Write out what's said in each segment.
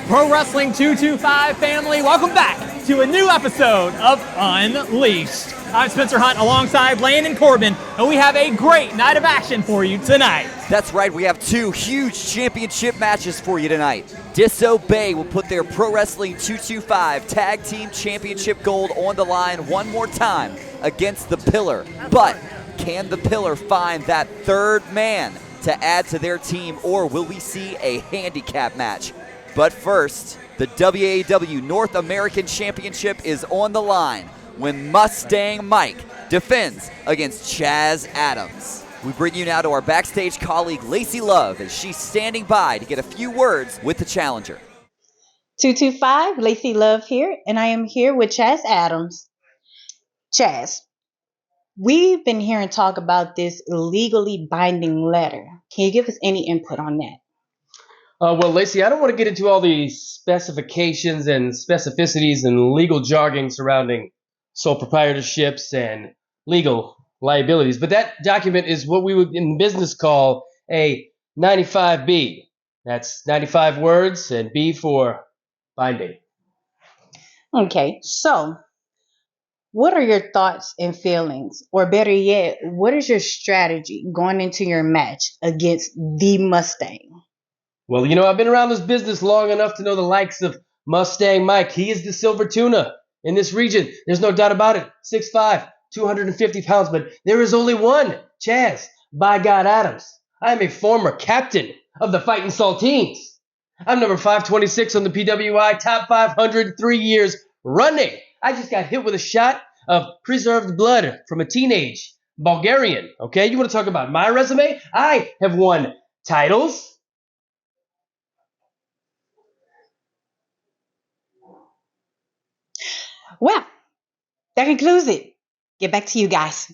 Pro Wrestling 225 family, welcome back to a new episode of Unleashed. I'm Spencer Hunt alongside Landon Corbin, and we have a great night of action for you tonight. That's right, we have two huge championship matches for you tonight. Disobey will put their Pro Wrestling 225 Tag Team Championship gold on the line one more time against the Pillar. But can the Pillar find that third man to add to their team, or will we see a handicap match? But first, the WAW North American Championship is on the line when Mustang Mike defends against Chaz Adams. We bring you now to our backstage colleague Lacey Love as she's standing by to get a few words with the challenger. 225, Lacey Love here, and I am here with Chaz Adams. Chaz, we've been hearing talk about this legally binding letter. Can you give us any input on that? Well, Lacey, I don't want to get into all the specifications and specificities and legal jargon surrounding sole proprietorships and legal liabilities, but that document is what we would in business call a 95B. That's 95 words and B for binding. Okay, so what are your thoughts and feelings, or better yet, what is your strategy going into your match against the Mustang? Well, you know, I've been around this business long enough to know the likes of Mustang Mike. He is the silver tuna in this region. There's no doubt about it. 6'5", 250 pounds, but there is only one, Chaz, by God Adams. I am a former captain of the Fighting Saltines. I'm number 526 on the PWI, top 500, 3 years running. I just got hit with a shot of preserved blood from a teenage Bulgarian, okay? You want to talk about my resume? I have won titles. Well, that concludes it. Get back to you guys.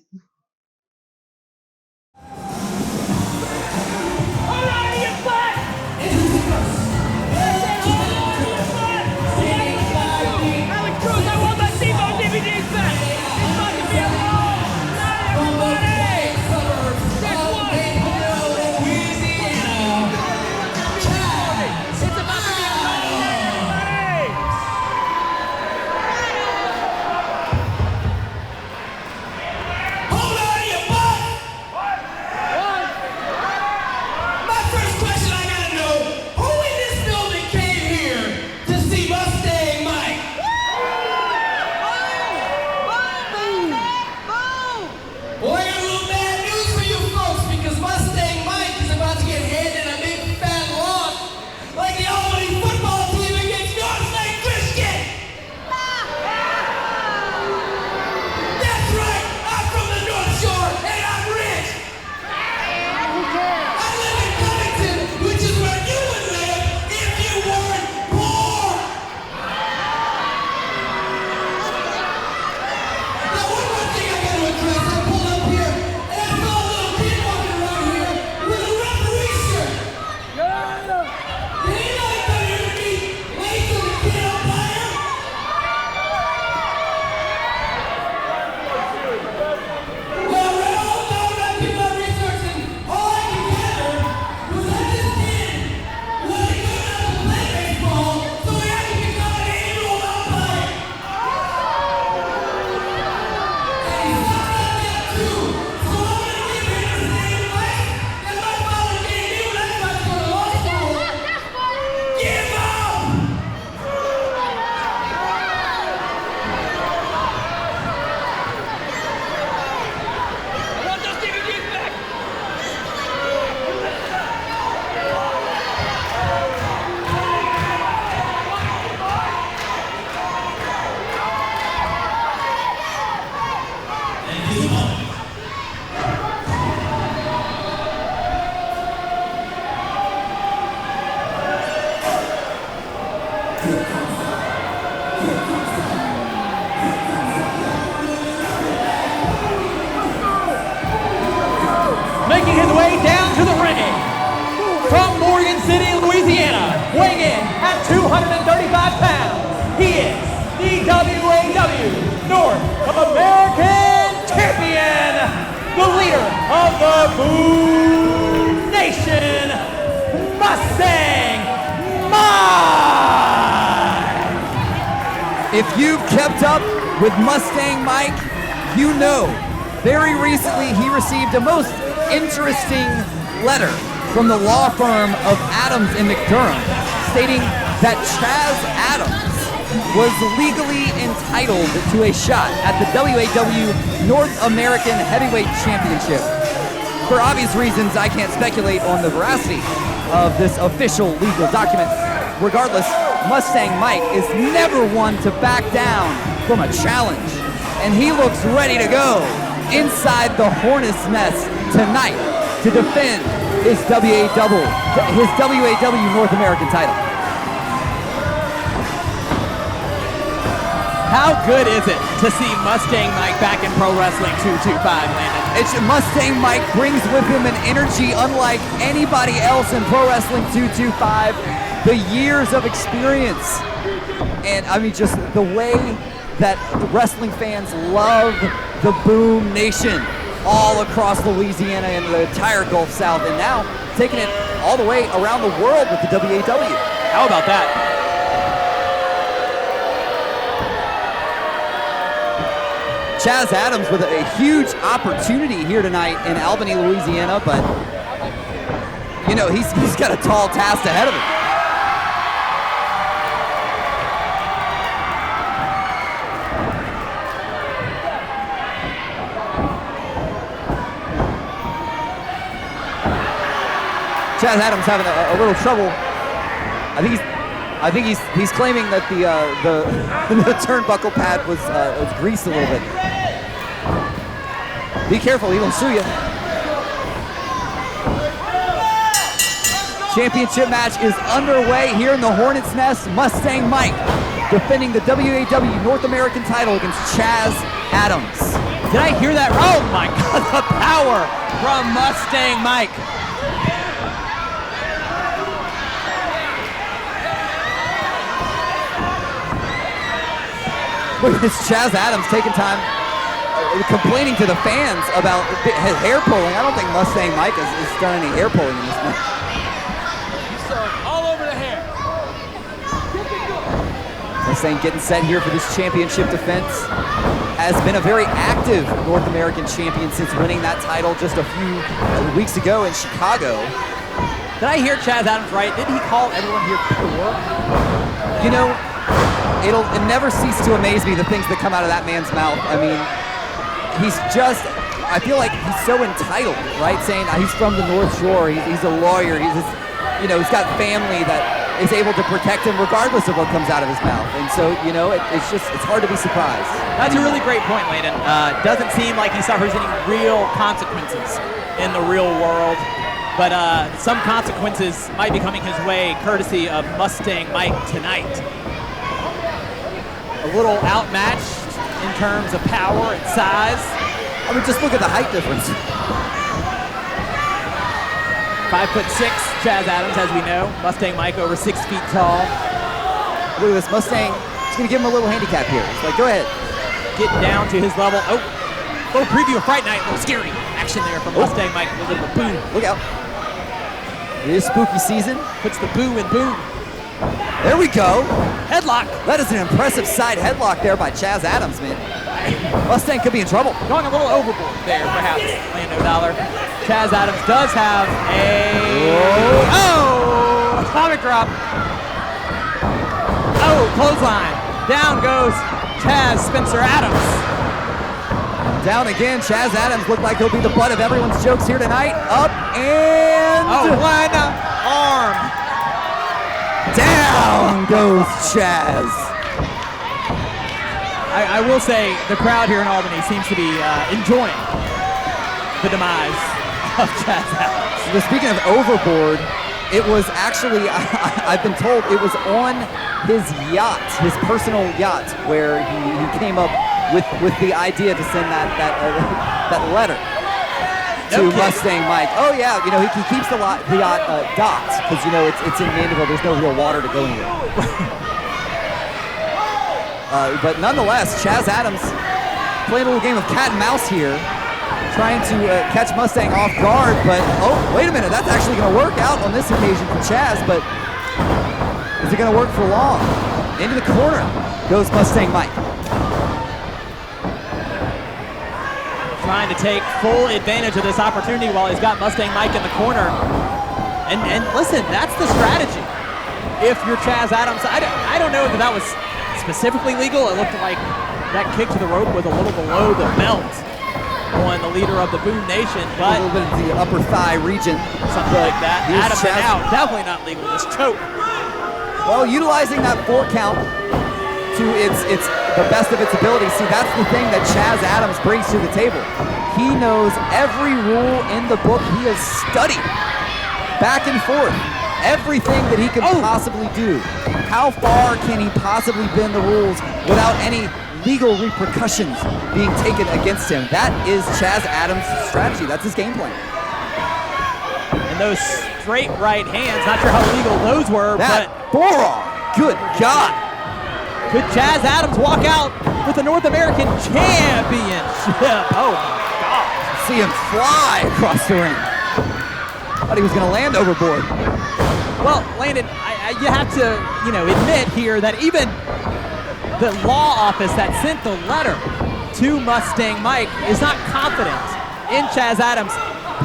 Making his way down to the ring from Morgan City, Louisiana, weighing in at 235 pounds, he is the WAW North American Champion, the leader of the Boo Nation, Mustang Mike! If you've kept up with Mustang Mike, you know very recently he received a most interesting letter from the law firm of Adams and McDurham stating that Chaz Adams was legally entitled to a shot at the WAW North American Heavyweight Championship. For obvious reasons, I can't speculate on the veracity of this official legal document. Regardless, Mustang Mike is never one to back down from a challenge, and he looks ready to go inside the Hornets nest tonight to defend his WAW North American title. How good is it to see Mustang Mike back in Pro Wrestling 225, Landon? Mustang Mike brings with him an energy unlike anybody else in Pro Wrestling 225. The years of experience, and I mean just the way that the wrestling fans love the Boom Nation all across Louisiana and the entire Gulf South, and now taking it all the way around the world with the WAW. How about that? Chaz Adams with a huge opportunity here tonight in Albany, Louisiana, but you know, he's got a tall task ahead of him. Chaz Adams having a little trouble. I think he's claiming that the turnbuckle pad was greased a little bit. Be careful, he will sue you. Championship match is underway here in the Hornets Nest. Mustang Mike defending the WAW North American title against Chaz Adams. Did I hear that? Oh my God, the power from Mustang Mike. Look at this Chaz Adams taking time, complaining to the fans about his hair pulling. I don't think Mustang Mike has done any hair pulling in this match. All over the hair. Mustang getting set here for this championship defense. Has been a very active North American champion since winning that title just a few weeks ago in Chicago. Did I hear Chaz Adams right? Did he call everyone here poor? You know, it never cease to amaze me the things that come out of that man's mouth. I mean, I feel like he's so entitled, right? Saying he's from the North Shore, he's a lawyer, he's got family that is able to protect him regardless of what comes out of his mouth. And so, you know, it's hard to be surprised. That's a really great point, Landon. Doesn't seem like he suffers any real consequences in the real world, but some consequences might be coming his way courtesy of Mustang Mike tonight. A little outmatched in terms of power and size. I mean, just look at the height difference. 5'6", Chaz Adams, as we know. Mustang Mike over 6 feet tall. Look at this Mustang. He's gonna give him a little handicap here. It's like, go ahead. Getting down to his level. Oh, little preview of Fright Night. A little scary action there from Mustang Mike. A little boo. Look out. It is spooky season. Puts the boo in boom. There we go. Headlock. That is an impressive side headlock there by Chaz Adams, man. Mustang could be in trouble. Going a little overboard there, perhaps, Lando Dollar. Chaz Adams does have atomic drop. Oh, clothesline. Down goes Chaz Spencer Adams. Down again, Chaz Adams looked like he'll be the butt of everyone's jokes here tonight. Up and... one arm. Down goes Chaz. I will say the crowd here in Albany seems to be enjoying the demise of Chaz Adams. Speaking of overboard, it was actually, I've been told, it was on his yacht, his personal yacht, where he came up with the idea to send that letter to Mustang Mike. Oh yeah, you know, he keeps the yacht docked because, you know, it's in Mandeville. There's no real water to go anywhere. But nonetheless, Chaz Adams playing a little game of cat and mouse here, trying to catch Mustang off guard, but oh, wait a minute, that's actually going to work out on this occasion for Chaz, but is it going to work for long? Into the corner goes Mustang Mike. Trying to take full advantage of this opportunity while he's got Mustang Mike in the corner. And listen, that's the strategy. If you're Chaz Adams, I don't know that that was specifically legal. It looked like that kick to the rope was a little below the belt on the leader of the Boom Nation, but a little bit of the upper thigh region. Something like that. Adams and out, definitely not legal. This choke. Well, utilizing that 4 count to its the best of its ability. See, that's the thing that Chaz Adams brings to the table. He knows every rule in the book. He has studied back and forth everything that he can possibly do. How far can he possibly bend the rules without any legal repercussions being taken against him? That is Chaz Adams' strategy. That's his game plan. And those straight right hands, not sure how legal those were, that but forearm, good God. Could Chaz Adams walk out with the North American Championship? Oh my God. See him fly across the ring. Thought he was gonna land overboard. Well, Landon, you have to, admit here that even the law office that sent the letter to Mustang Mike is not confident in Chaz Adams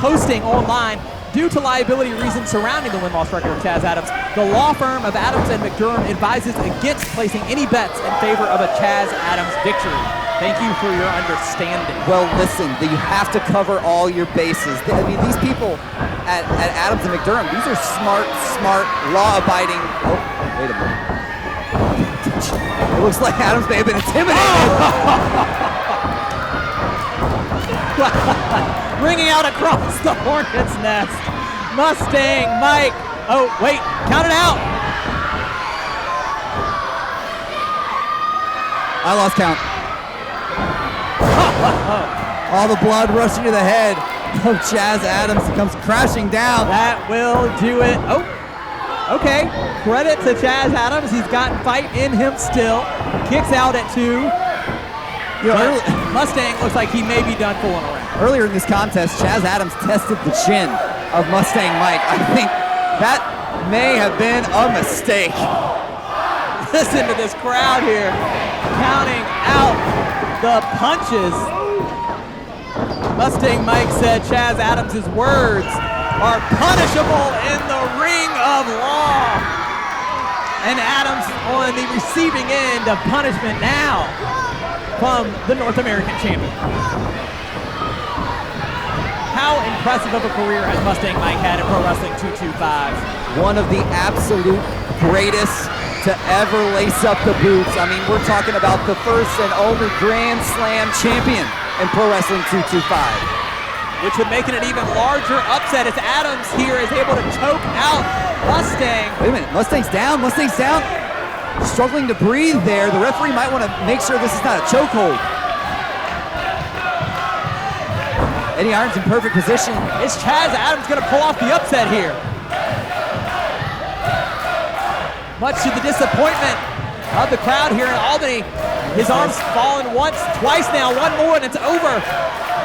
posting online due to liability reasons surrounding the win-loss record of Chaz Adams. The law firm of Adams and McDermott advises against placing any bets in favor of a Chaz Adams victory. Thank you for your understanding. Well, listen, you have to cover all your bases. I mean, these people at Adams and McDermott, these are smart, law-abiding. Oh, wait a minute. It looks like Adams may have been intimidated. Ringing out across the Hornets nest. Mustang Mike. Oh, wait, count it out. I lost count. All the blood rushing to the head of Chaz Adams. He comes crashing down. That will do it. Oh, okay. Credit to Chaz Adams. He's got fight in him still. Kicks out at 2. Mustang looks like he may be done fooling around. Earlier in this contest, Chaz Adams tested the chin of Mustang Mike. I think that may have been a mistake. Listen to this crowd here, counting out the punches. Mustang Mike said Chaz Adams' words are punishable in the ring of law. And Adams on the receiving end of punishment now from the North American champion. How impressive of a career has Mustang Mike had in Pro Wrestling 225? One of the absolute greatest to ever lace up the boots. I mean, we're talking about the first and only Grand Slam champion in Pro Wrestling 225. Which would make it an even larger upset as Adams here is able to choke out Mustang. Wait a minute, Mustang's down, struggling to breathe there. The referee might want to make sure this is not a chokehold. Eddie Irons in perfect position. Is Chaz Adams going to pull off the upset here? Much to the disappointment of the crowd here in Albany. His arm's fallen once, twice now, one more and it's over.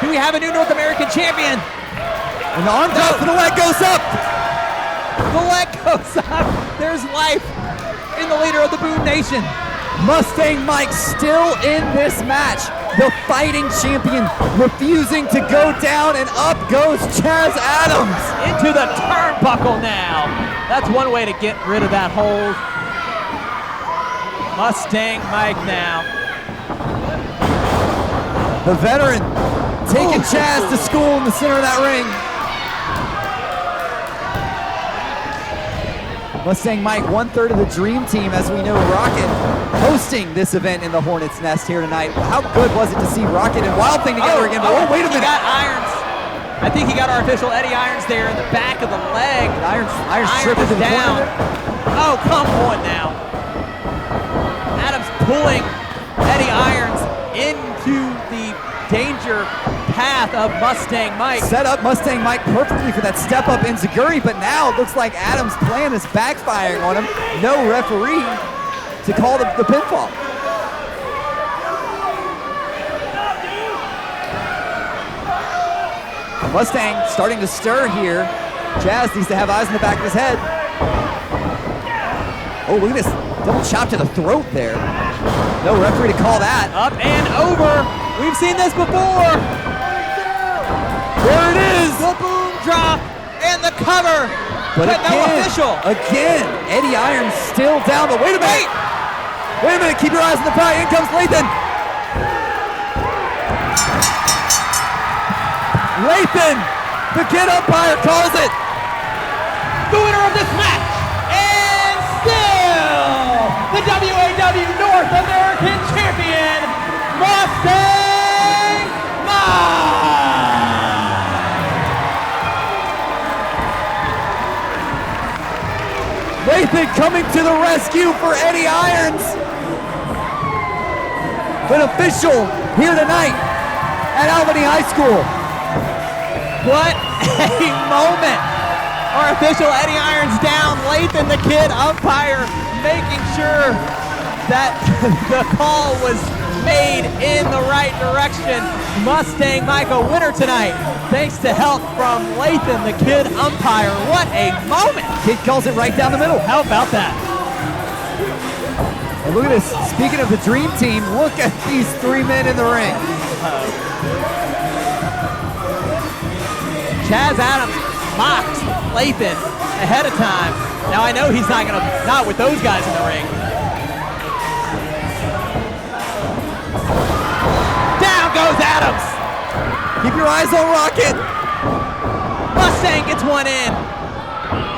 Do we have a new North American champion? And the arm drops and the leg goes up. The leg goes up. There's life in the leader of the Boom Nation. Mustang Mike still in this match. The fighting champion refusing to go down, and up goes Chaz Adams. Into the turnbuckle now. That's one way to get rid of that hold. Mustang Mike now. The veteran taking Chaz to school in the center of that ring. Mustang Mike, 1/3 of the Dream Team, as we know, Rocket hosting this event in the Hornets Nest here tonight. How good was it to see Rocket and Wild Thing together again? Oh, wait a minute. He got Irons. I think he got our official Eddie Irons there in the back of the leg. Irons tripping is down. Oh, come on now. Adams pulling Eddie Irons into the danger path of Mustang Mike. Set up Mustang Mike perfectly for that step up enziguri, but now it looks like Adams' plan is backfiring on him. No referee to call the pinfall. Mustang starting to stir here. Chaz needs to have eyes in the back of his head. Oh, look at this Double chop to the throat there. No referee to call that. Up and over. We've seen this before. There it is. The boom drop and the cover. But no official. Again, Eddie Irons still down, but wait a minute. Wait a minute, keep your eyes on the prize. In comes Lathan. Lathan, the kid umpire calls it. The winner of this match, and still the WAW North American Champion, Mustang Mike! Lathan coming to the rescue for Eddie Irons. An official here tonight at Albany High School. What a moment! Our official Eddie Irons down, Lathan the kid umpire making sure that the call was made in the right direction. Mustang Mike a winner tonight, thanks to help from Lathan the kid umpire. What a moment! Kid calls it right down the middle. How about that? And look at this, speaking of the dream team, look at these three men in the ring. Chaz Adams mocked Lathan ahead of time. Now I know he's not with those guys in the ring. Down goes Adams. Keep your eyes on Rocket. Mustang gets one in.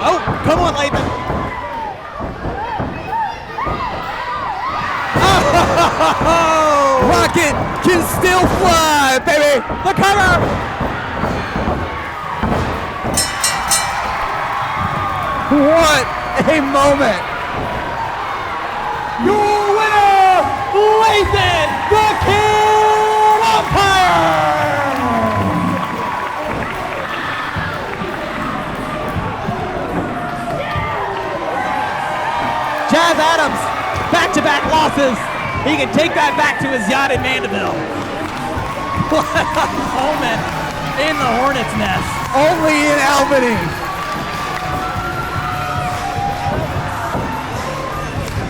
Oh, come on, Lathan. Oh! Rocket can still fly, baby. The cover. What a moment! Your winner, Lathan the Kid Umpire! Chaz Adams, back-to-back losses. He can take that back to his yacht in Mandeville. What a moment in the Hornets' nest. Only in Albany.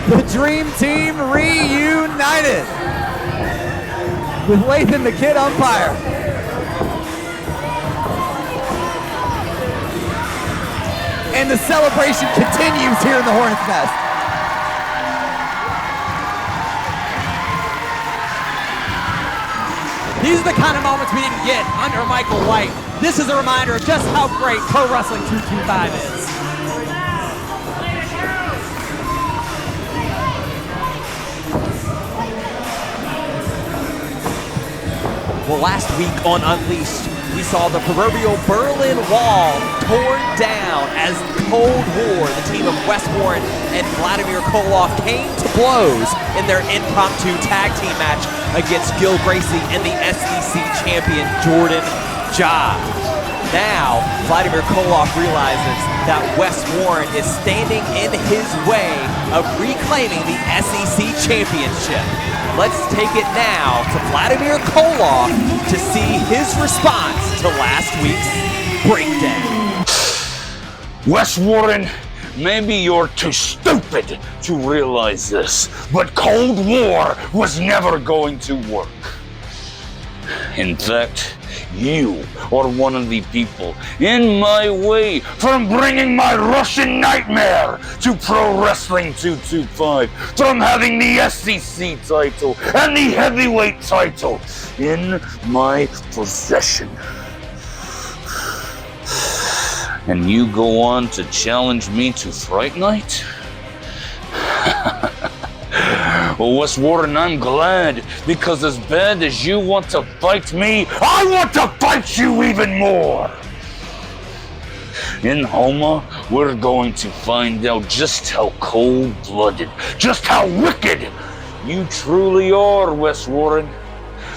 The Dream Team reunited with Lathan the Kid umpire. And the celebration continues here in the Hornets' Nest. These are the kind of moments we didn't get under Michael White. This is a reminder of just how great Pro Wrestling 225 is. Well, last week on Unleashed, we saw the proverbial Berlin Wall torn down as Cold War, the team of Wes Warren and Vladimir Koloff, came to blows in their impromptu tag team match against Gil Gracie and the SEC champion Jordan Ja. Now, Vladimir Koloff realizes that Wes Warren is standing in his way of reclaiming the SEC championship. Let's take it now to Vladimir Koloff to see his response to last week's breakdown. Wes Warren, maybe you're too stupid to realize this, but Cold War was never going to work. In fact, you are one of the people in my way from bringing my Russian nightmare to Pro Wrestling 225, from having the SEC title and the heavyweight title in my possession. And you go on to challenge me to Fright Night? Well, Wes Warren, I'm glad, because as bad as you want to fight me, I want to fight you even more! In Houma, we're going to find out just how cold-blooded, just how wicked you truly are, Wes Warren.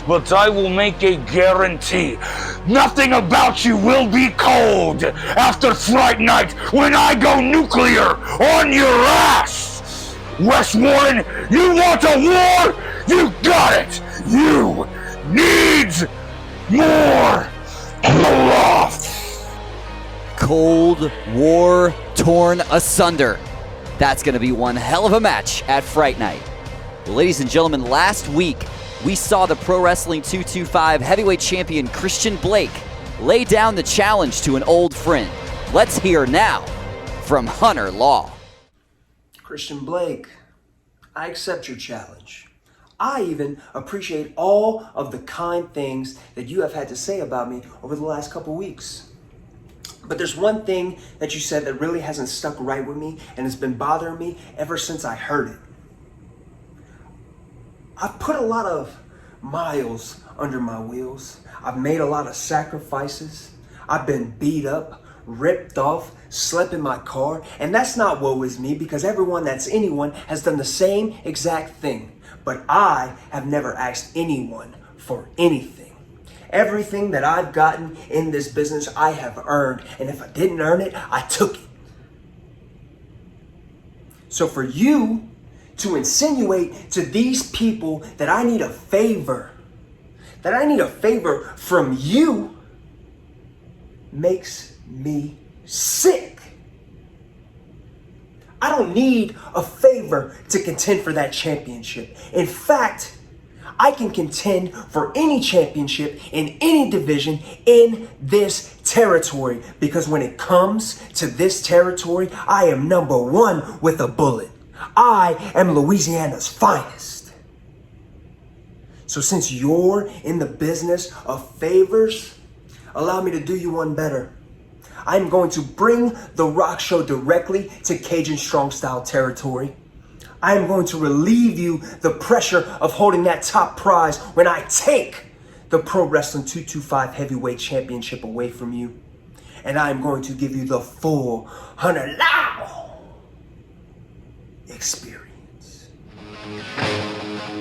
But I will make a guarantee. Nothing about you will be cold after Fright Night when I go nuclear on your ass! Wes Warren, you want a war? You got it! You need more Koloff! Cold War torn asunder. That's going to be one hell of a match at Fright Night. Well, ladies and gentlemen, last week we saw the Pro Wrestling 225 heavyweight champion Christian Blake lay down the challenge to an old friend. Let's hear now from Hunter Law. Christian Blake, I accept your challenge. I even appreciate all of the kind things that you have had to say about me over the last couple weeks. But there's one thing that you said that really hasn't stuck right with me and has been bothering me ever since I heard it. I've put a lot of miles under my wheels. I've made a lot of sacrifices. I've been beat up, ripped off, slept in my car, and that's not woe is me, because everyone that's anyone has done the same exact thing. But I have never asked anyone for anything. Everything that I've gotten in this business, I have earned, and if I didn't earn it, I took it. So for you to insinuate to these people that I need a favor from you, makes me sick. I don't need a favor to contend for that championship. In fact, I can contend for any championship in any division in this territory, because when it comes to this territory, I am number one with a bullet. I am Louisiana's finest. So since you're in the business of favors, allow me to do you one better. I'm going to bring the Rock Show directly to Cajun Strong Style territory. I am going to relieve you the pressure of holding that top prize when I take the Pro Wrestling 225 Heavyweight Championship away from you. And I am going to give you the full Hunter Law experience.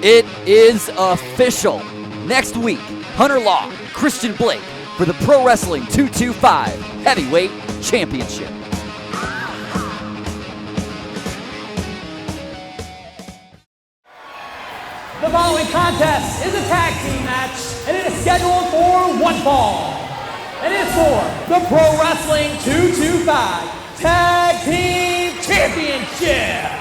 It is official. Next week, Hunter Law, Christian Blake for the Pro Wrestling 225 Heavyweight Championship. The following contest is a tag team match, and it is scheduled for one fall. And it's for the Pro Wrestling 225 Tag Team Championship.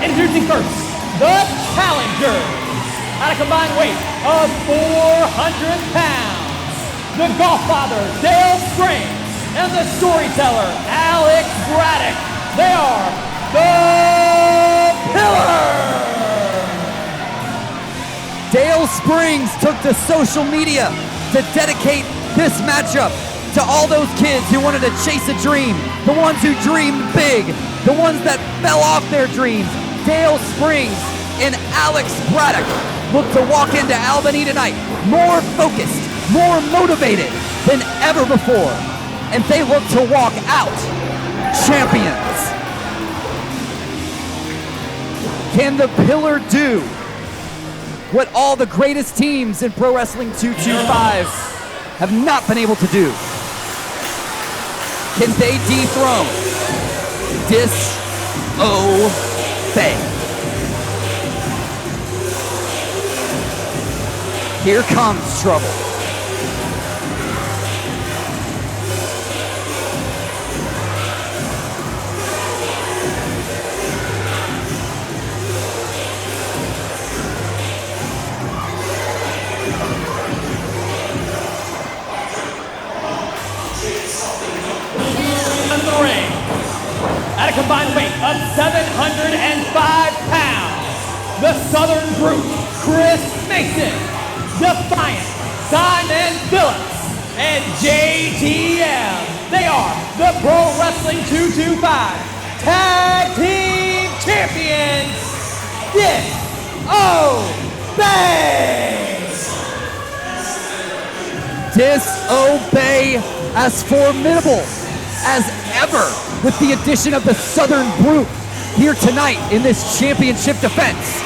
Introducing first, the challenger, at a combined weight of 400 pounds, the golf father, Dale Springs, and the storyteller, Alex Braddock. They are the Pillar. Dale Springs took to social media to dedicate this matchup to all those kids who wanted to chase a dream, the ones who dreamed big, the ones that fell off their dreams. Dale Springs and Alex Braddock look to walk into Albany tonight more focused, more motivated than ever before. And they look to walk out champions. Can the Pillar do what all the greatest teams in Pro Wrestling 225 have not been able to do? Can they dethrone Disobey? Here comes trouble. Into the ring, at a combined weight of 705 pounds, the Southern Brute, Chris Mason, Defiant, Simon Phillips, and JTM. They are the Pro Wrestling 225 Tag Team Champions, Disobey. Disobey as formidable as ever with the addition of the Southern Brute here tonight in this championship defense.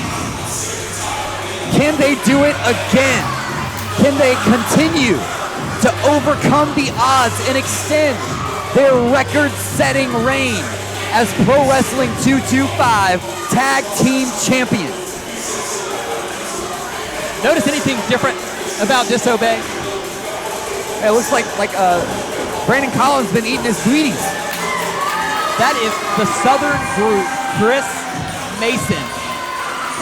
Can they do it again? Can they continue to overcome the odds and extend their record-setting reign as Pro Wrestling 225 Tag Team Champions? Notice anything different about Disobey? It looks like Brandon Collins been eating his Wheaties. That is the Southern group, Chris Mason,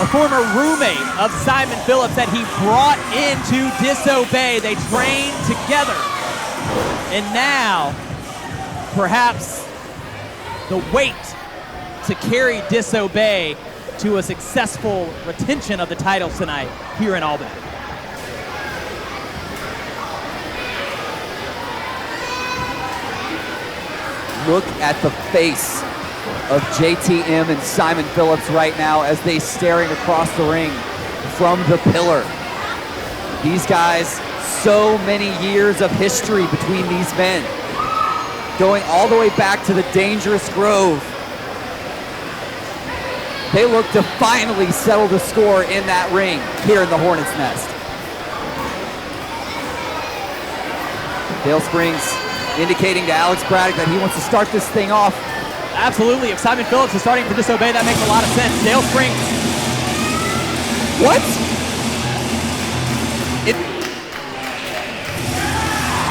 a former roommate of Simon Phillips that he brought into Disobey. They trained together. And now, perhaps the weight to carry Disobey to a successful retention of the titles tonight here in Albany. Look at the face of JTM and Simon Phillips right now as they staring across the ring from the pillar. These guys, so many years of history between these men, going all the way back to the Dangerous Grove. They look to finally settle the score in that ring here in the Hornets' Nest. Dale Springs indicating to Alex Braddock that he wants to start this thing off. Absolutely. If Simon Phillips is starting to disobey, that makes a lot of sense. Dale Springs. What?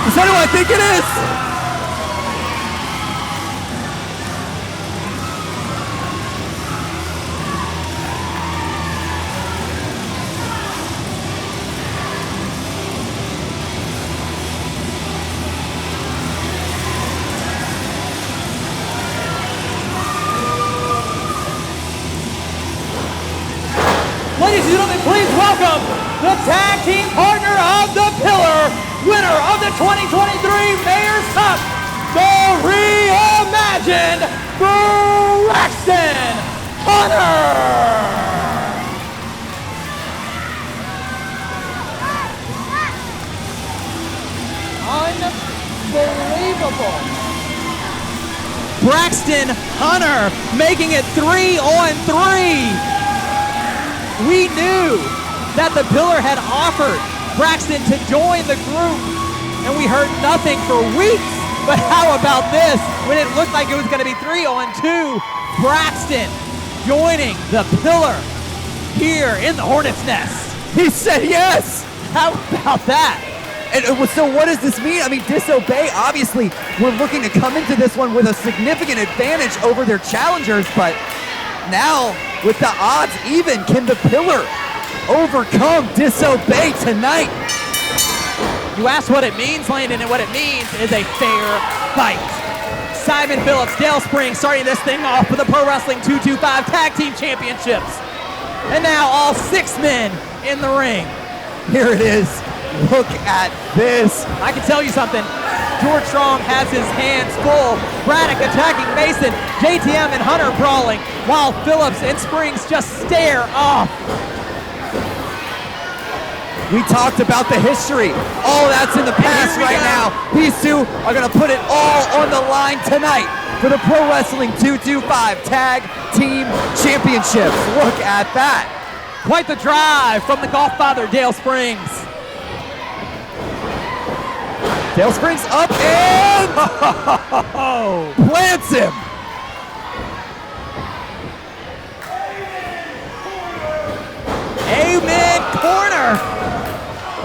Is that who I think it is? Ladies and gentlemen, please welcome the tag team partner of the Pillar, winner of the 2023 Mayor's Cup, the reimagined Braxton Hunter. Unbelievable. Braxton Hunter making it 3-on-3. We knew that the Pillar had offered Braxton to join the group, and we heard nothing for weeks. But how about this? When it looked like it was going to be 3-on-2, Braxton joining the Pillar here in the Hornets' Nest. He said yes. How about that? And so what does this mean? I mean, Disobey, obviously, we're looking to come into this one with a significant advantage over their challengers, but now, with the odds even, can the Pillar overcome Disobey tonight? You asked what it means, Landon, and what it means is a fair fight. Simon Phillips, Dale Springs starting this thing off with the Pro Wrestling 225 Tag Team Championships. And now all 6 men in the ring. Here it is. Look at this. I can tell you something. George Strong has his hands full. Braddock attacking Mason. JTM and Hunter brawling, while Phillips and Springs just stare off. We talked about the history. All that's in the past right now. These two are going to put it all on the line tonight for the Pro Wrestling 225 Tag Team Championships. Look at that. Quite the drive from the golf father, Dale Springs. Dale Springs up and plants him. Amen corner.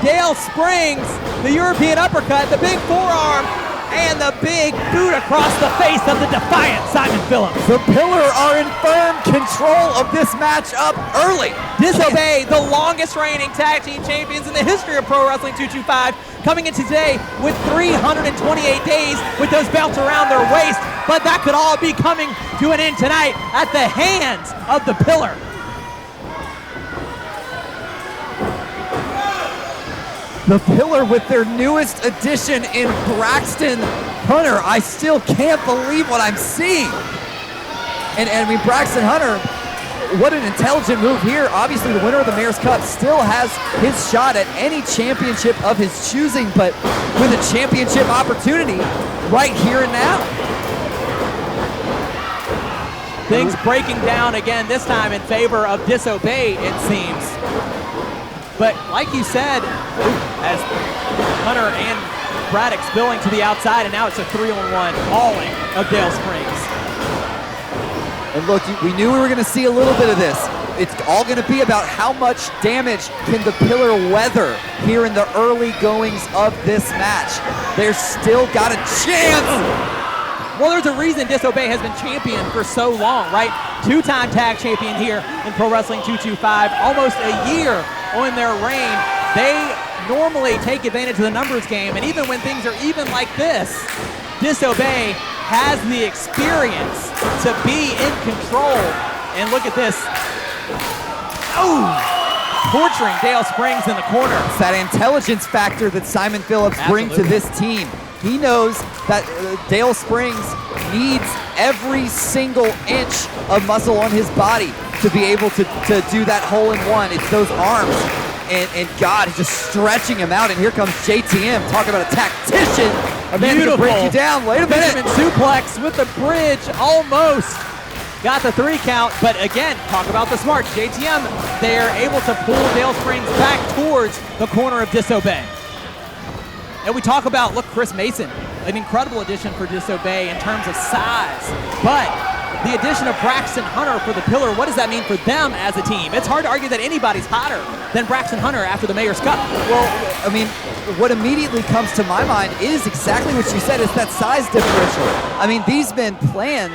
Dale Springs, the European uppercut, the big forearm, and the big boot across the face of the defiant Simon Phillips. The Pillar are in firm control of this matchup early. Disobey, the longest reigning tag team champions in the history of Pro Wrestling 225, coming in today with 328 days with those belts around their waist, but that could all be coming to an end tonight at the hands of the Pillar. The Pillar with their newest addition in Braxton Hunter. I still can't believe what I'm seeing. And I mean, Braxton Hunter, what an intelligent move here. Obviously, the winner of the Mayor's Cup still has his shot at any championship of his choosing, but with a championship opportunity right here and now. Things breaking down again, this time in favor of Disobey, it seems. But like you said, as Hunter and Braddock spilling to the outside, and now it's a 3-on-1 hauling of Dale Springs. And look, we knew we were going to see a little bit of this. It's all going to be about how much damage can the pillar weather here in the early goings of this match. They've still got a chance. Well, there's a reason Disobey has been champion for so long, right? 2-time tag champion here in Pro Wrestling 225, almost a year on their reign. They normally take advantage of the numbers game, and even when things are even like this, Disobey has the experience to be in control. And look at this. Oh! Torturing Dale Springs in the corner. It's that intelligence factor that Simon Phillips brings to this team. He knows that Dale Springs needs every single inch of muscle on his body to be able to do that hole-in-one. It's those arms. And God, he's just stretching him out. And here comes JTM. Talk about a tactician. A man who can break you down. Wait a minute. Benjamin suplex with the bridge. Almost got the 3 count. But again, talk about the smarts. JTM, they're able to pull Dale Springs back towards the corner of Disobey. And we talk about, look, Chris Mason, an incredible addition for Disobey in terms of size. But the addition of Braxton Hunter for the pillar, what does that mean for them as a team? It's hard to argue that anybody's hotter than Braxton Hunter after the Mayor's Cup. Well, I mean, what immediately comes to my mind is exactly what you said, is that size differential. I mean, these men planned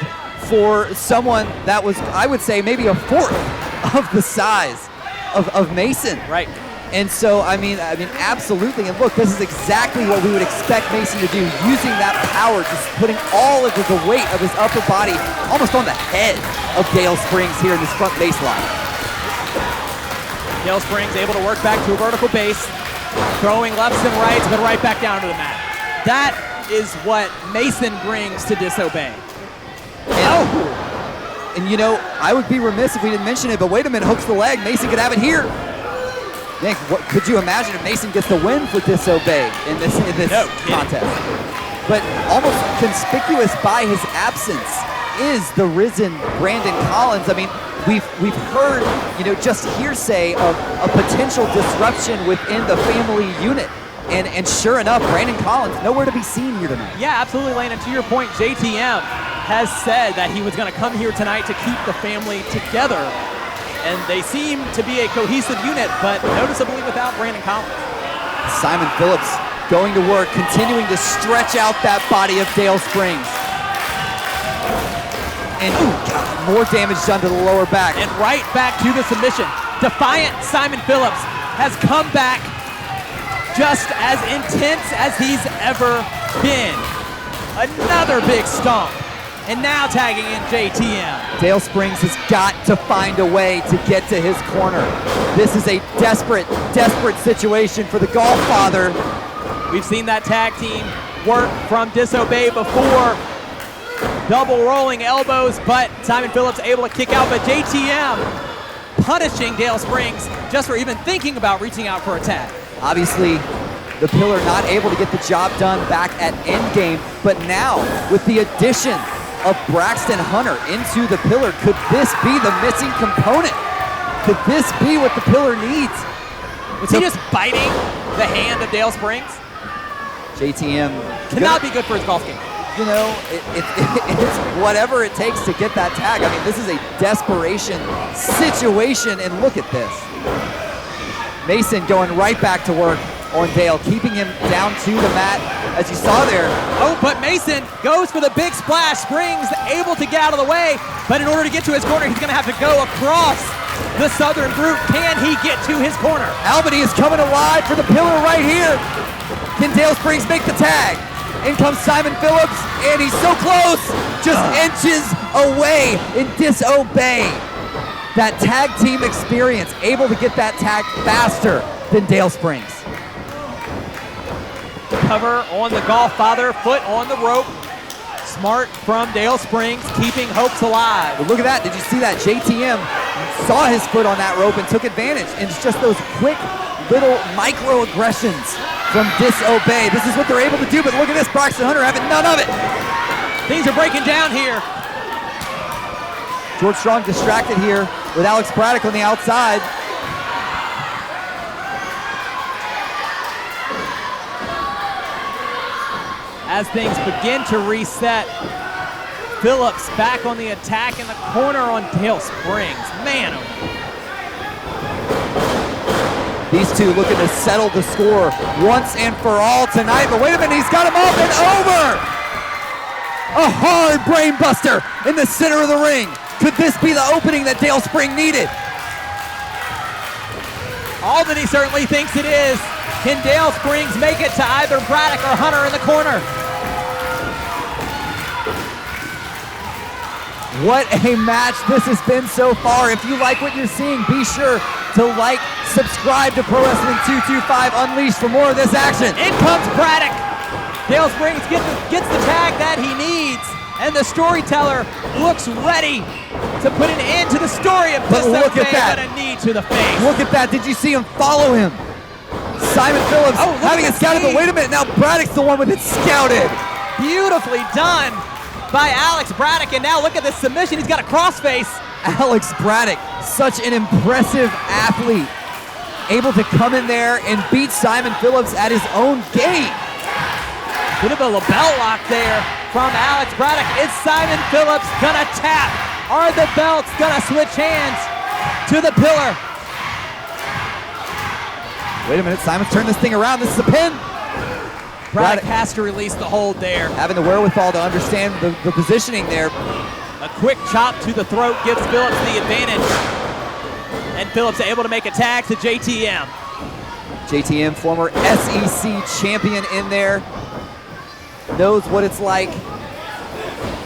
for someone that was, I would say, maybe a fourth of the size of Mason. Right. And so, I mean, absolutely. And look, this is exactly what we would expect Mason to do, using that power, just putting all of the weight of his upper body almost on the head of Dale Springs here in this front baseline. Dale Springs able to work back to a vertical base, throwing lefts and rights, but right back down to the mat. That is what Mason brings to Disobey. And you know, I would be remiss if we didn't mention it, but wait a minute, hooks the leg. Mason could have it here. Nick, what could you imagine if Mason gets the win for Disobey in this contest? But almost conspicuous by his absence is the risen Brandon Collins. I mean, we've heard, you know, just hearsay of a potential disruption within the family unit. And sure enough, Brandon Collins, nowhere to be seen here tonight. Yeah, absolutely, Lane. And to your point, JTM has said that he was going to come here tonight to keep the family together. And they seem to be a cohesive unit, but noticeably without Brandon Collins. Simon Phillips going to work, continuing to stretch out that body of Dale Springs. And more damage done to the lower back. And right back to the submission. Defiant Simon Phillips has come back just as intense as he's ever been. Another big stomp. And now tagging in JTM. Dale Springs has got to find a way to get to his corner. This is a desperate, desperate situation for the Godfather. We've seen that tag team work from Disobey before. Double rolling elbows, but Simon Phillips able to kick out. But JTM punishing Dale Springs just for even thinking about reaching out for a tag. Obviously, the pillar not able to get the job done back at endgame, but now with the addition of Braxton Hunter into the pillar, could this be the missing component? Could this be what the pillar needs? Was he just biting the hand of Dale Springs? JTM cannot be good for his golf game. You know, it's whatever it takes to get that tag. I mean, this is a desperation situation, and look at this. Mason going right back to work on Dale, keeping him down to the mat, as you saw there. Oh, but Mason goes for the big splash. Springs able to get out of the way, but in order to get to his corner, he's gonna have to go across the Southern Brute. Can he get to his corner? Albany is coming alive for the pillar right here. Can Dale Springs make the tag? In comes Simon Phillips, and he's so close, just inches away in Disobey. That tag team experience, able to get that tag faster than Dale Springs. Cover on the Godfather, foot on the rope. Smart from Dale Springs, keeping hopes alive. Well, look at that. Did you see that? JTM saw his foot on that rope and took advantage. And it's just those quick little microaggressions from Disobey. This is what they're able to do, but look at this. Braxton Hunter having none of it. Things are breaking down here. George Strong distracted here with Alex Braddock on the outside. as things begin to reset. Phillips back on the attack in the corner on Dale Springs. Man, These two looking to settle the score once and for all tonight. But wait a minute, he's got him up and over! A hard brain buster in the center of the ring. Could this be the opening that Dale Spring needed? Albany certainly thinks it is. Can Dale Springs make it to either Braddock or Hunter in the corner? What a match this has been so far. If you like what you're seeing, be sure to like, subscribe to Pro Wrestling 225 Unleashed for more of this action. In comes Braddock. Dale Springs gets the tag that he needs, and the storyteller looks ready to put an end to the story of But look at that. but a knee to the face. Look at that. Did you see him follow him? Simon Phillips having it scouted, but wait a minute. Now Braddock's the one with it scouted. Beautifully done by Alex Braddock, and now look at this submission. He's got a crossface. Alex Braddock, such an impressive athlete, able to come in there and beat Simon Phillips at his own game. Bit of a label lock there from Alex Braddock. Is Simon Phillips gonna tap? Are the belts gonna switch hands to the pillar? Wait a minute, Simon's turned this thing around. This is a pin. Braddock has to release the hold there. Having the wherewithal to understand the positioning there. A quick chop to the throat gives Phillips the advantage. And Phillips able to make a tag to JTM. JTM, former SEC champion in there. Knows what it's like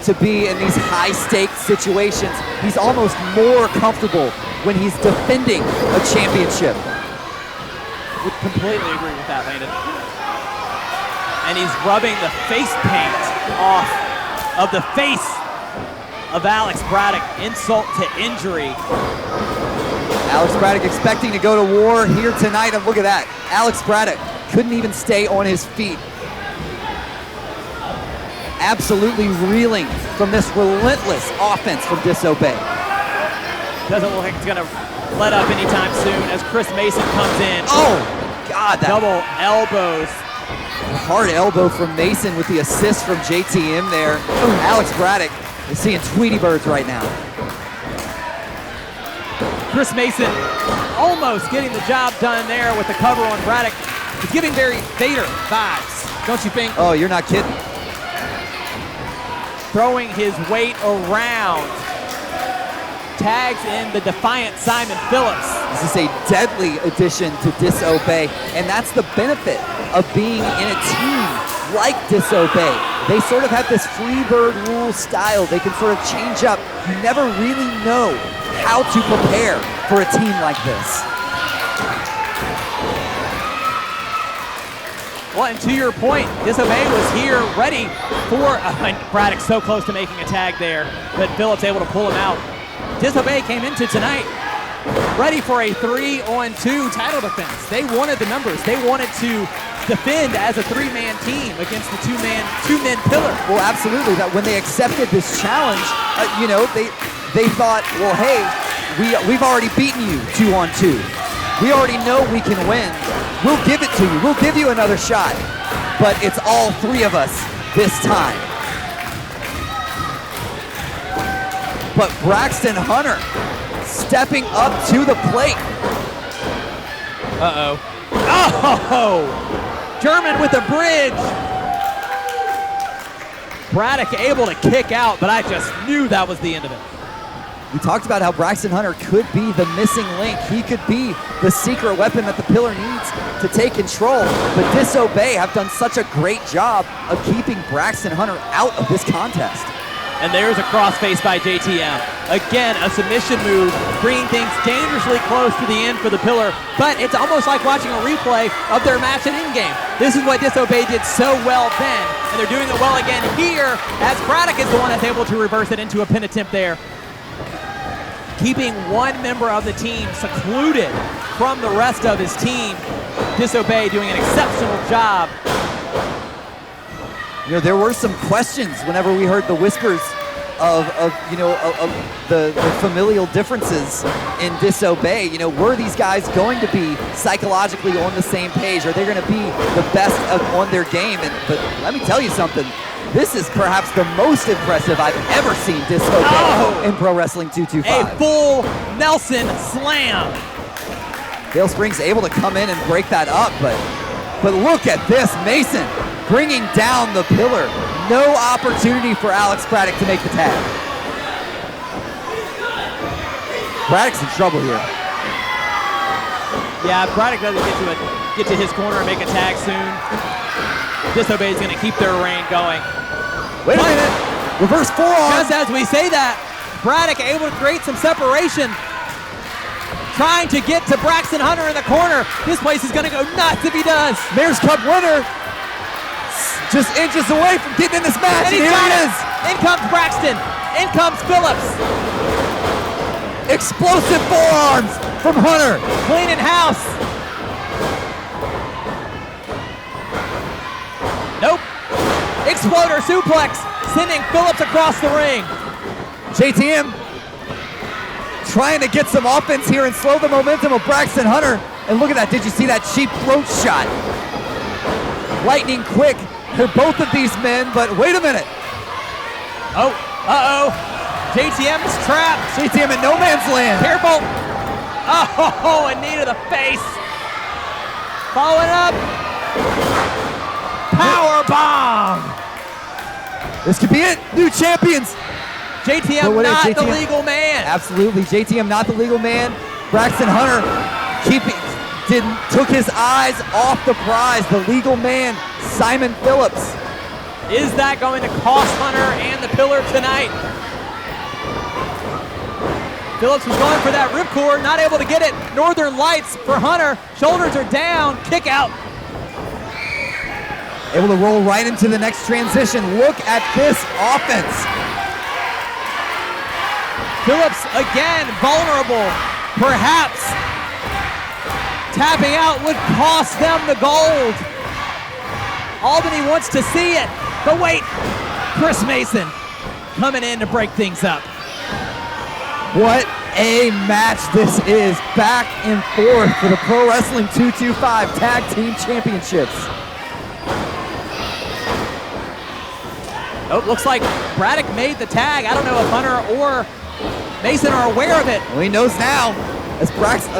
to be in these high-stakes situations. He's almost more comfortable when he's defending a championship. Would completely agree with that, Landon. And he's rubbing the face paint off of the face of Alex Braddock. Insult to injury. Alex Braddock expecting to go to war here tonight, and look at that. Alex Braddock couldn't even stay on his feet. Absolutely reeling from this relentless offense from Disobey. Doesn't look like it's gonna let up anytime soon as Chris Mason comes in. Oh, God, that double elbows. Hard elbow from Mason with the assist from JTM there. Alex Braddock is seeing Tweety Birds right now. Chris Mason almost getting the job done there with the cover on Braddock. It's giving Barry Vader vibes, don't you think? Oh, you're not kidding. Throwing his weight around. Tags in the defiant Simon Phillips. This is a deadly addition to Disobey, and that's the benefit of being in a team like Disobey. They sort of have this free bird rule style. They can sort of change up. You never really know how to prepare for a team like this. Well, and to your point, Disobey was here ready for Braddock so close to making a tag there, but Phillips able to pull him out. Disobey came into tonight ready for a 3-on-2 title defense. They wanted the numbers. They wanted to defend as a three-man team against the two-men pillar. Well, absolutely. That when they accepted this challenge, they thought, well, hey, we've already beaten you 2-on-2. We already know we can win. We'll give it to you. We'll give you another shot. But it's all three of us this time. But Braxton Hunter stepping up to the plate. Uh-oh. Oh! German with a bridge. Braddock able to kick out, but I just knew that was the end of it. We talked about how Braxton Hunter could be the missing link. He could be the secret weapon that the pillar needs to take control. But Disobey have done such a great job of keeping Braxton Hunter out of this contest. And there's a crossface by JTM. Again, a submission move, bringing things dangerously close to the end for the pillar. But it's almost like watching a replay of their match at in-game. This is what Disobey did so well then, and they're doing it well again here, as Braddock is the one that's able to reverse it into a pin attempt there. Keeping one member of the team secluded from the rest of his team. Disobey doing an exceptional job. You know, there were some questions whenever we heard the whispers of the familial differences in Disobey. Were these guys going to be psychologically on the same page? Are they going to be the best on their game? But let me tell you something. This is perhaps the most impressive I've ever seen Disobey in Pro Wrestling 225. A full Nelson slam. Dale Springs able to come in and break that up, but look at this. Mason bringing down the pillar. No opportunity for Alex Braddock to make the tag. Braddock's in trouble here. Yeah, if Braddock doesn't get to his corner and make a tag soon, Disobey is going to keep their reign going. Wait a minute. Reverse forearm. Just as we say that, Braddock able to create some separation. Trying to get to Braxton Hunter in the corner. This place is going to go nuts if he does. Mayor's Cup winner. Just inches away from getting in this match. And here he is. In comes Braxton. In comes Phillips. Explosive forearms from Hunter. Cleaning house. Nope. Exploder suplex. Sending Phillips across the ring. JTM trying to get some offense here and slow the momentum of Braxton Hunter. And look at that. Did you see that cheap throat shot? Lightning quick. They're both of these men, but wait a minute. Oh, uh-oh. JTM is trapped. JTM in no man's land. Careful. Oh, a knee to the face. Following up. Power bomb. This could be it. New champions. JTM not the legal man. Absolutely. JTM not the legal man. Braxton Hunter took his eyes off the prize. The legal man, Simon Phillips. Is that going to cost Hunter and the pillar tonight? Phillips was going for that ripcord, not able to get it. Northern Lights for Hunter. Shoulders are down. Kick out. Able to roll right into the next transition. Look at this offense. Phillips again vulnerable. Perhaps tapping out would cost them the gold. Albany wants to see it, but wait, Chris Mason coming in to break things up. What a match this is. Back and forth for the Pro Wrestling 225 Tag Team Championships. Oh, looks like Braddock made the tag. I don't know if Hunter or Mason are aware of it. Well, he knows now. As Braxton,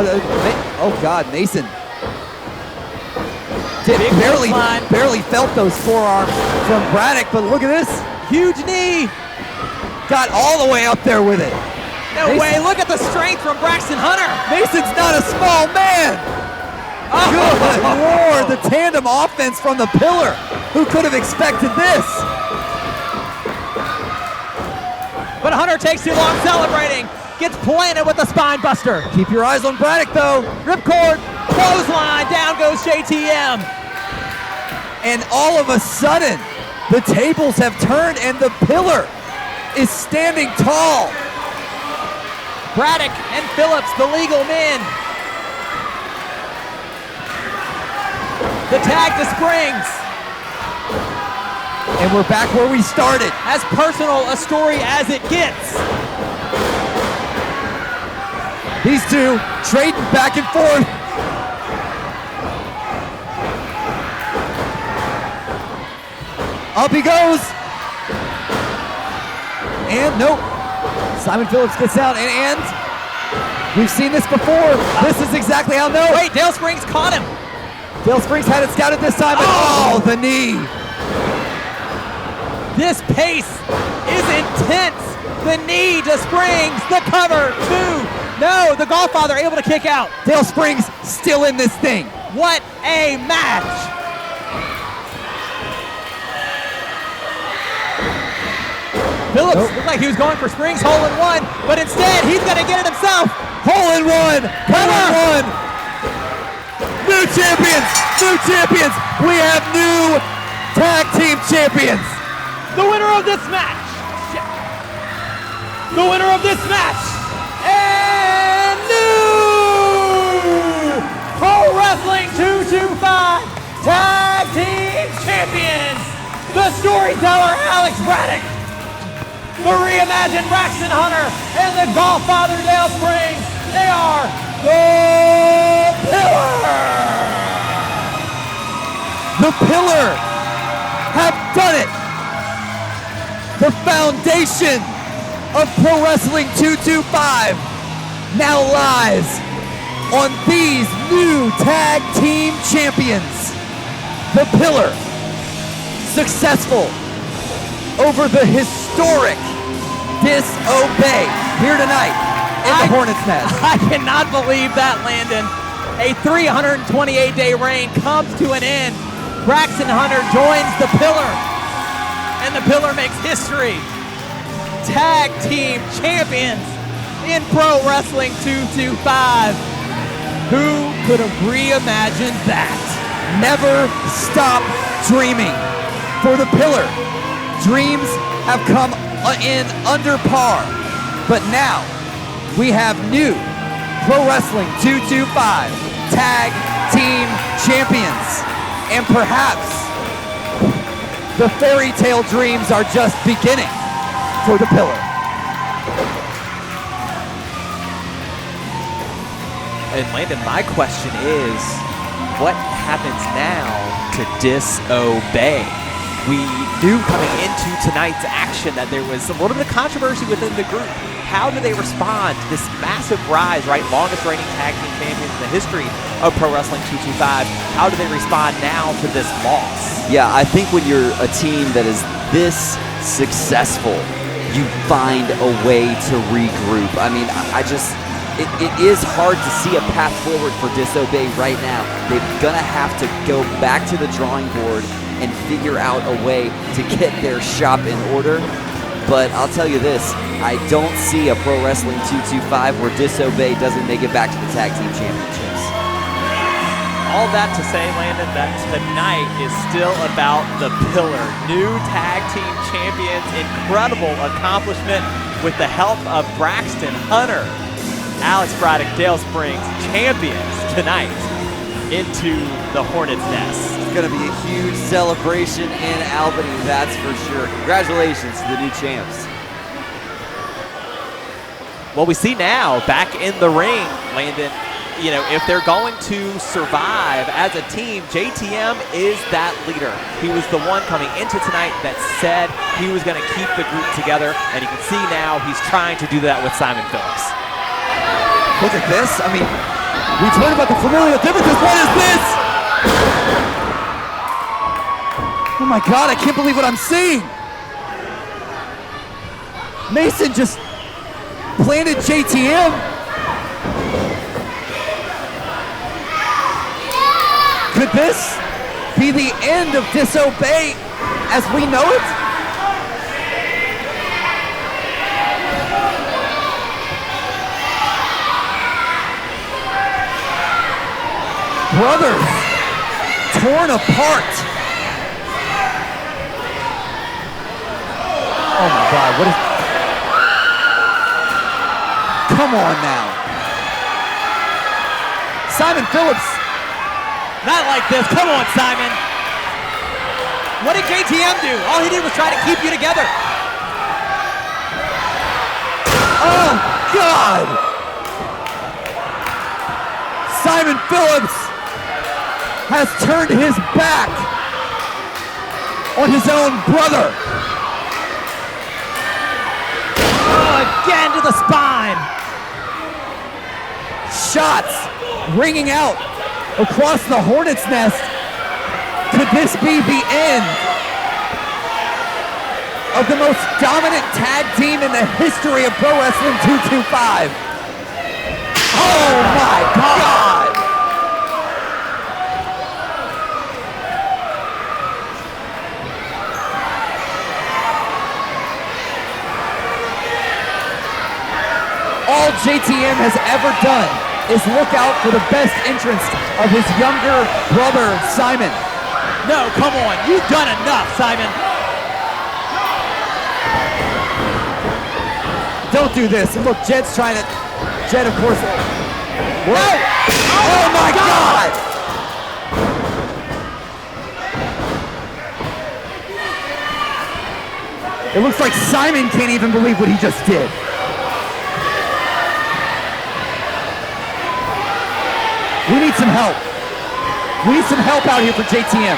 oh God, Mason barely felt those forearms from Braddock, but look at this. Huge knee. Got all the way up there with it. No way, look at the strength from Braxton Hunter. Mason's not a small man. Oh. Good Lord, the tandem offense from the pillar. Who could have expected this? But Hunter takes too long celebrating. Gets planted with the spine buster. Keep your eyes on Braddock though. Ripcord, clothesline, down goes JTM. And all of a sudden, the tables have turned and the pillar is standing tall. Braddock and Phillips, the legal men. The tag to Springs. And we're back where we started. As personal a story as it gets. These two trading back and forth. Up he goes. And nope. Simon Phillips gets out and we've seen this before. This is exactly how no. Wait, Dale Springs caught him. Dale Springs had it scouted this time. Oh, the knee. This pace is intense. The knee to Springs, the cover, two. No, the Godfather able to kick out. Dale Springs still in this thing. What a match. Phillips looked like he was going for Springs hole in one, but instead he's going to get it himself. Hole in one. Hole in one. New champions. New champions. We have new tag team champions. The winner of this match. The winner of this match. And new Pro Wrestling 225 Tag Team Champions. The storyteller, Alex Braddock. the reimagined Braxton Hunter, and the Godfather Dale Springs. They are the Pillar. The Pillar have done it. The foundation of Pro Wrestling 225 now lies on these new tag team champions. The Pillar, successful over the historic Disobey here tonight in the Hornets Nest. I cannot believe that, Landon. A 328-day reign comes to an end. Braxton Hunter joins the Pillar, and the Pillar makes history. Tag team champions in Pro Wrestling 225. Who could have reimagined that? Never stop dreaming. For the Pillar, dreams have come in under par, but now we have new Pro Wrestling 225 Tag Team Champions, and perhaps the fairy tale dreams are just beginning for the Pillar. And Landon, my question is, what happens now to Disobey? We knew coming into tonight's action that there was a little bit of controversy within the group. How do they respond to this massive rise, right? Longest reigning tag team champions in the history of Pro Wrestling 225. How do they respond now to this loss? Yeah, I think when you're a team that is this successful, you find a way to regroup. I mean, it is hard to see a path forward for Disobey right now. They're gonna have to go back to the drawing board and figure out a way to get their shop in order. But I'll tell you this, I don't see a Pro Wrestling 225 where Disobey doesn't make it back to the Tag Team Championships. All that to say, Landon, that tonight is still about the Pillar. New tag team champions, incredible accomplishment with the help of Braxton Hunter. Alex Braddock, Dale Springs, champions tonight into the Hornets Nest. It's gonna be a huge celebration in Albany, that's for sure. Congratulations to the new champs. What we see now, back in the ring, Landon, you know, if they're going to survive as a team, JTM is that leader. He was the one coming into tonight that said he was going to keep the group together, and you can see now he's trying to do that with Simon Phillips. Look at this. I mean, we've heard about the familial differences. What is this? Oh my God, I can't believe what I'm seeing. Mason just planted JTM. Could this be the end of Disobey as we know it? Brothers torn apart. Oh my God, what is... Come on now. Simon Phillips. Not like this. Come on, Simon. What did JTM do? All he did was try to keep you together. Oh, God! Simon Phillips has turned his back on his own brother. Oh, again to the spine. Shots ringing out across the Hornets Nest. Could this be the end of the most dominant tag team in the history of Pro Wrestling 225? Oh my God! All JTM has ever done is look out for the best interest of his younger brother, Simon. No, come on. You've done enough, Simon. Don't do this. And look, Jed's trying to... Jed, of course... No! Oh my God! It looks like Simon can't even believe what he just did. We need some help. We need some help out here for JTM.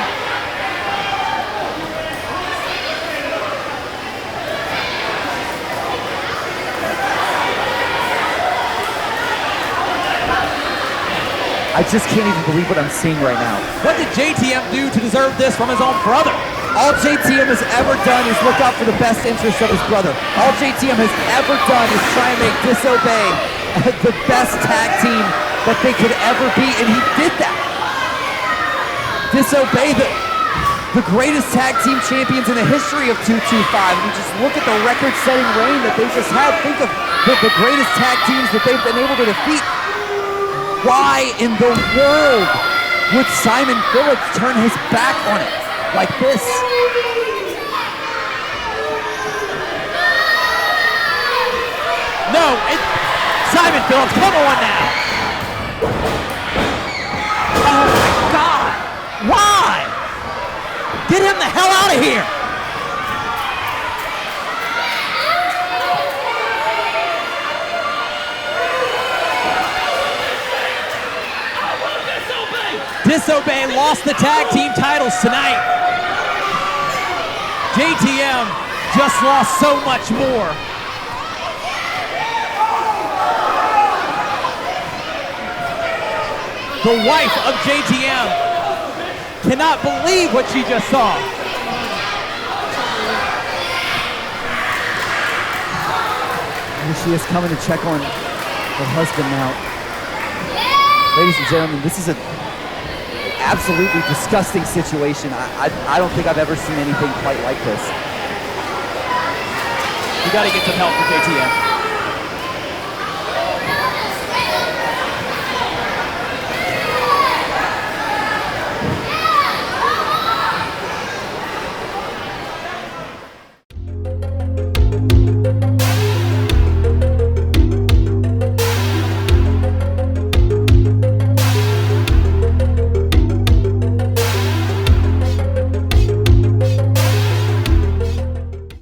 I just can't even believe what I'm seeing right now. What did JTM do to deserve this from his own brother? All JTM has ever done is look out for the best interests of his brother. All JTM has ever done is try and make Disobey the best tag team that they could ever be, and he did that. Disobey, the greatest tag team champions in the history of 225. And you just look at the record-setting reign that they just had. Think of the greatest tag teams that they've been able to defeat. Why in the world would Simon Phillips turn his back on it like this? No, Simon Phillips, come on now. Oh my God, why? Get him the hell out of here. Disobey lost the tag team titles tonight. JTM just lost so much more. The wife of JTM cannot believe what she just saw. Here she is coming to check on her husband now. Ladies and gentlemen, this is an absolutely disgusting situation. I don't think I've ever seen anything quite like this. You gotta get some help for JTM.